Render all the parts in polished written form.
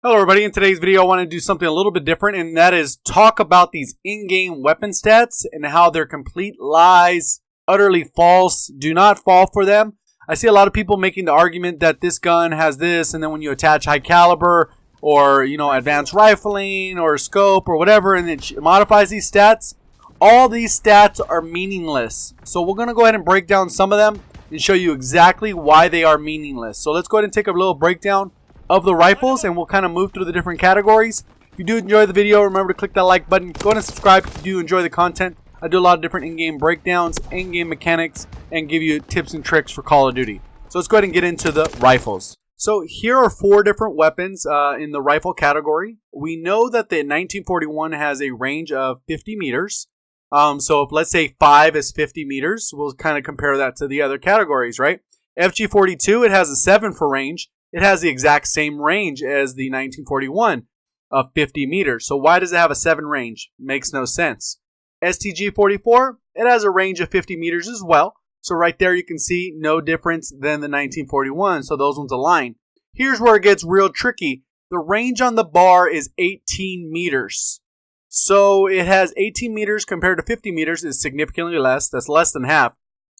Hello everybody, in today's video I want to do something a little bit different, and that is talk about these in-game weapon stats and how they're complete lies, utterly false. Do not fall for them. I see a lot of people making the argument that this gun has this, and then when you attach high caliber or advanced rifling or scope or whatever, and it modifies these stats, all these stats are meaningless. So we're going to go ahead and break down some of them and show you exactly why they are meaningless. So let's go ahead and take a little breakdown of the rifles, and we'll kind of move through the different categories. If you do enjoy the video, remember to click that like button. Go ahead and subscribe if you do enjoy the content. I do a lot of different in-game breakdowns, in-game mechanics, and give you tips and tricks for Call of Duty. So let's go ahead and get into the rifles. So here are 4 different weapons in the rifle category. We know that the 1941 has a range of 50 meters. So if let's say 5 is 50 meters, we'll kind of compare that to the other categories, right? FG42, it has a 7 for range. It has the exact same range as the 1941 of 50 meters. So why does it have a 7 range? Makes no sense. STG-44, it has a range of 50 meters as well. So right there you can see no difference than the 1941. So those ones align. Here's where it gets real tricky. The range on the bar is 18 meters. So it has 18 meters compared to 50 meters is significantly less. That's less than half.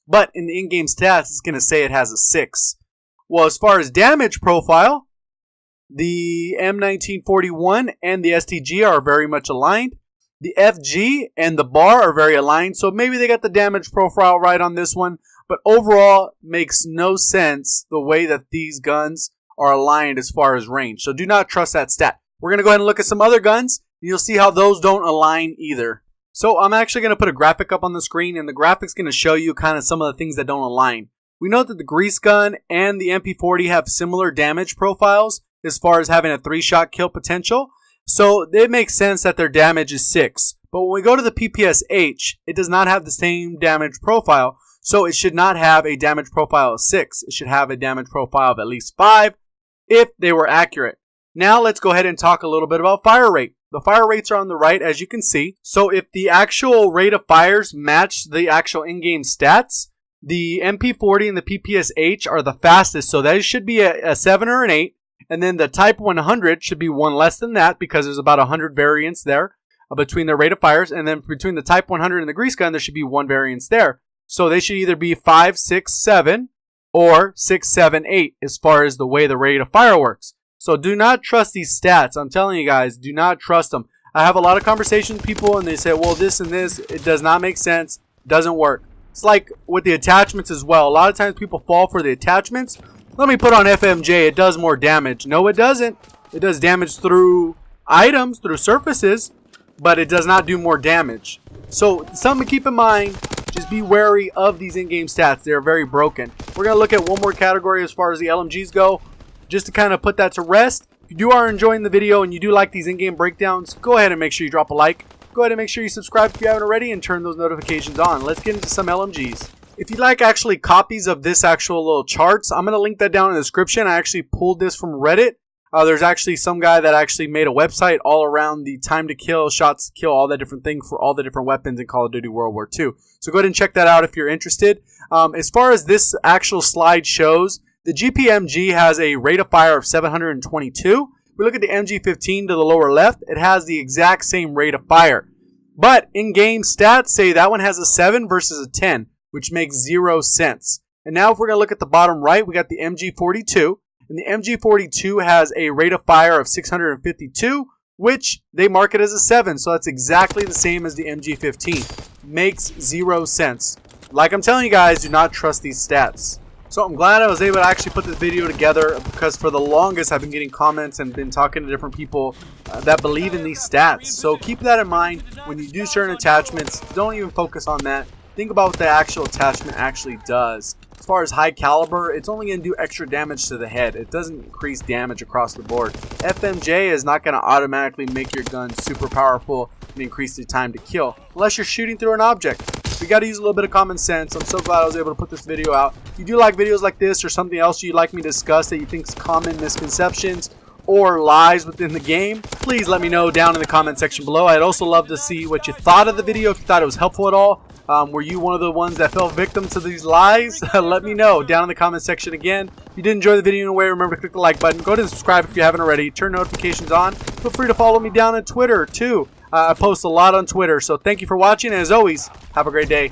But in the in-game stats, it's going to say it has a 6. Well, as far as damage profile, the M1941 and the STG are very much aligned. The FG and the bar are very aligned, so maybe they got the damage profile right on this one. But overall, makes no sense the way that these guns are aligned as far as range. So do not trust that stat. We're going to go ahead and look at some other guns, and you'll see how those don't align either. So I'm actually going to put a graphic up on the screen, and the graphic's going to show you kind of some of the things that don't align. We know that the grease gun and the MP40 have similar damage profiles as far as having a 3-shot kill potential. So it makes sense that their damage is 6. But when we go to the PPSH, it does not have the same damage profile. So it should not have a damage profile of 6. It should have a damage profile of at least 5 if they were accurate. Now let's go ahead and talk a little bit about fire rate. The fire rates are on the right, as you can see. So if the actual rate of fires match the actual in-game stats, the MP40 and the PPSH are the fastest, so that should be a 7 or an 8. And then the Type 100 should be 1 less than that because there's about 100 variance there between their rate of fires. And then between the Type 100 and the grease gun, there should be 1 variance there. So they should either be 5, 6, 7 or 6, 7, 8 as far as the way the rate of fire works. So do not trust these stats. I'm telling you guys, do not trust them. I have a lot of conversations with people and they say, well, this and this, it does not make sense, doesn't work. It's like with the attachments as well. A lot of times people fall for the attachments. Let me put on FMJ. It does more damage. No, it doesn't. It does damage through items, through surfaces, but it does not do more damage. So something to keep in mind. Just be wary of these in-game stats. They're very broken. We're going to look at one more category as far as the LMGs go, just to kind of put that to rest. If you are enjoying the video and you do like these in-game breakdowns, go ahead and make sure you drop a like. Go ahead and make sure you subscribe if you haven't already and turn those notifications on. Let's get into some LMGs. If you'd like actually copies of this actual little charts, I'm going to link that down in the description. I actually pulled this from Reddit. There's actually some guy that actually made a website all around the time to kill, shots to kill, all that different thing for all the different weapons in Call of Duty World War II. So go ahead and check that out if you're interested. As far as this actual slide shows, the GPMG has a rate of fire of 722. We look at the MG15 to the lower left, it has the exact same rate of fire. But in-game stats say that one has a 7 versus a 10, which makes 0 sense. And now if we're going to look at the bottom right, we got the MG42. And the MG42 has a rate of fire of 652, which they mark it as a 7. So that's exactly the same as the MG15. Makes 0 sense. Like I'm telling you guys, do not trust these stats. So I'm glad I was able to actually put this video together because for the longest I've been getting comments and been talking to different people that believe in these stats. So keep that in mind when you do certain attachments. Don't even focus on that. Think about what the actual attachment actually does. As far as high caliber, it's only going to do extra damage to the head. It doesn't increase damage across the board. FMJ is not going to automatically make your gun super powerful and increase the time to kill unless you're shooting through an object. We got to use a little bit of common sense. I'm so glad I was able to put this video out. If you do like videos like this or something else you'd like me to discuss that you think is common misconceptions or lies within the game, please let me know down in the comment section below. I'd also love to see what you thought of the video, if you thought it was helpful at all. Were you one of the ones that fell victim to these lies? Let me know down in the comment section. Again, if you did enjoy the video in a way, remember to click the like button. Go ahead and subscribe if you haven't already. Turn notifications on. Feel free to follow me down on Twitter too. I post a lot on Twitter. So thank you for watching, and as always, have a great day.